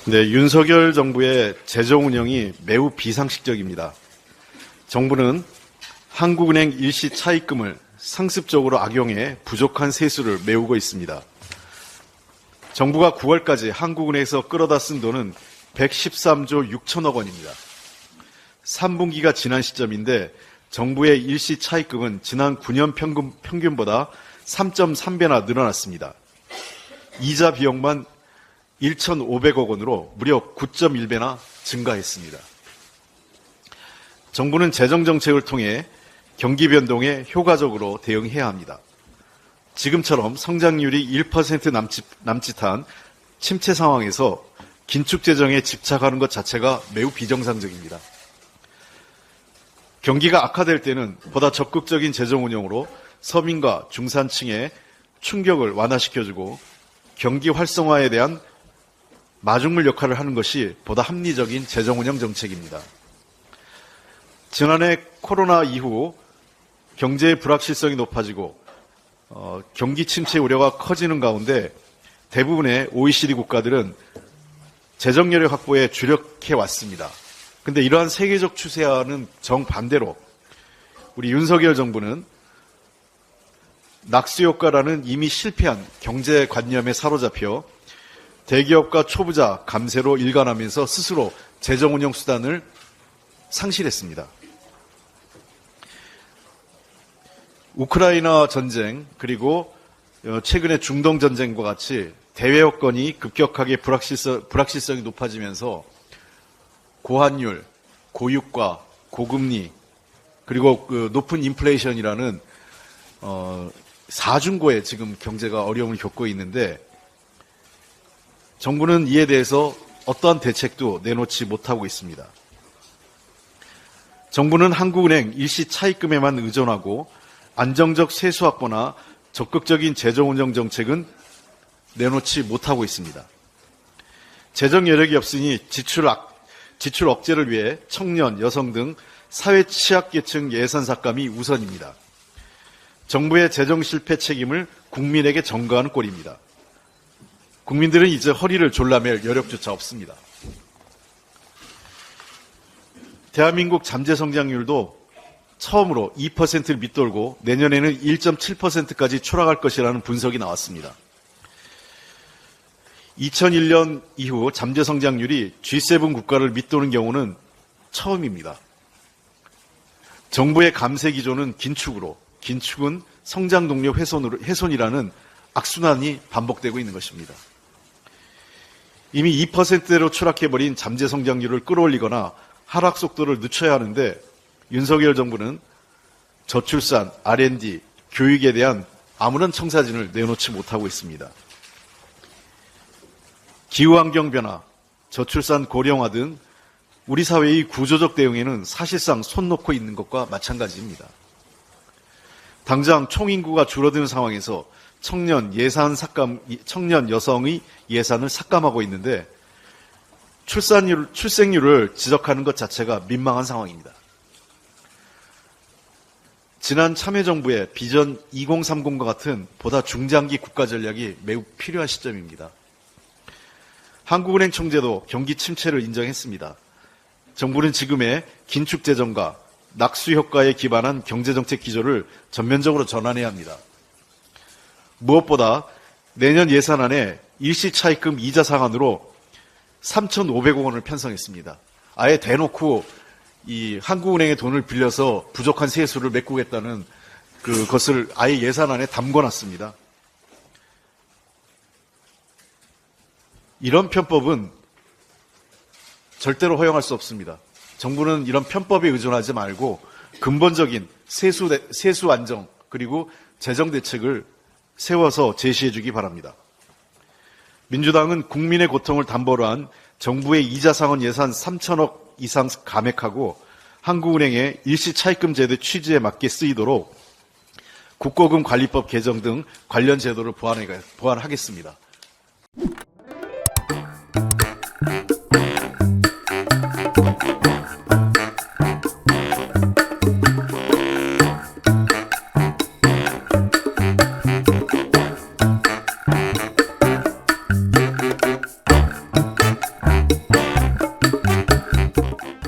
네, 윤석열 정부의 재정 운영이 매우 비상식적입니다. 정부는 한국은행 일시 차입금을 상습적으로 악용해 부족한 세수를 메우고 있습니다. 정부가 9월까지 한국은행에서 끌어다 쓴 돈은 113조 6천억 원입니다. 3분기가 지난 시점인데 정부의 일시 차입금은 지난 9년 평균보다 3.3배나 늘어났습니다. 이자 비용만 1,500억 원으로 무려 9.1배나 증가했습니다. 정부는 재정정책을 통해 경기 변동에 효과적으로 대응해야 합니다. 지금처럼 성장률이 1% 남짓한 침체 상황에서 긴축 재정에 집착하는 것 자체가 매우 비정상적입니다. 경기가 악화될 때는 보다 적극적인 재정 운영으로 서민과 중산층의 충격을 완화시켜주고 경기 활성화에 대한 마중물 역할을 하는 것이 보다 합리적인 재정 운영 정책입니다. 지난해 코로나 이후 경제의 불확실성이 높아지고 경기 침체 우려가 커지는 가운데 대부분의 OECD 국가들은 재정 여력 확보에 주력해 왔습니다. 그런데 이러한 세계적 추세와는 정반대로 우리 윤석열 정부는 낙수 효과라는 이미 실패한 경제관념에 사로잡혀 대기업과 초부자 감세로 일관하면서 스스로 재정 운영 수단을 상실했습니다. 우크라이나 전쟁 그리고 최근의 중동 전쟁과 같이 대외 여건이 급격하게 불확실성이 높아지면서 고환율, 고유가, 고금리 그리고 그 높은 인플레이션이라는 사중고에 지금 경제가 어려움을 겪고 있는데 정부는 이에 대해서 어떠한 대책도 내놓지 못하고 있습니다. 정부는 한국은행 일시 차입금에만 의존하고 안정적 세수 확보나 적극적인 재정 운영 정책은 내놓지 못하고 있습니다. 재정 여력이 없으니 지출 억제를 위해 청년, 여성 등 사회 취약계층 예산 삭감이 우선입니다. 정부의 재정 실패 책임을 국민에게 전가하는 꼴입니다. 국민들은 이제 허리를 졸라맬 여력조차 없습니다. 대한민국 잠재 성장률도 처음으로 2%를 밑돌고 내년에는 1.7%까지 추락할 것이라는 분석이 나왔습니다. 2001년 이후 잠재 성장률이 G7 국가를 밑도는 경우는 처음입니다. 정부의 감세 기조는 긴축은 성장 동력 훼손이라는 악순환이 반복되고 있는 것입니다. 이미 2%대로 추락해버린 잠재 성장률을 끌어올리거나 하락 속도를 늦춰야 하는데 윤석열 정부는 저출산, R&D, 교육에 대한 아무런 청사진을 내놓지 못하고 있습니다. 기후환경 변화, 저출산 고령화 등 우리 사회의 구조적 대응에는 사실상 손 놓고 있는 것과 마찬가지입니다. 당장 총인구가 줄어드는 상황에서 청년 여성의 예산을 삭감하고 있는데 출생률을 지적하는 것 자체가 민망한 상황입니다. 지난 참여정부의 비전 2030과 같은 보다 중장기 국가 전략이 매우 필요한 시점입니다. 한국은행 총재도 경기 침체를 인정했습니다. 정부는 지금의 긴축 재정과 낙수 효과에 기반한 경제정책 기조를 전면적으로 전환해야 합니다. 무엇보다 내년 예산안에 일시 차입금 이자 상한으로 3,500억 원을 편성했습니다. 아예 대놓고 이 한국은행의 돈을 빌려서 부족한 세수를 메꾸겠다는 그것을 아예 예산안에 담궈놨습니다. 이런 편법은 절대로 허용할 수 없습니다. 정부는 이런 편법에 의존하지 말고 근본적인 세수 안정 그리고 재정 대책을 세워서 제시해 주기 바랍니다. 민주당은 국민의 고통을 담보로 한 정부의 이자 상환 예산 3천억 이상 감액하고 한국은행의 일시 차입금 제도 취지에 맞게 쓰이도록 국고금 관리법 개정 등 관련 제도를 보완하겠습니다.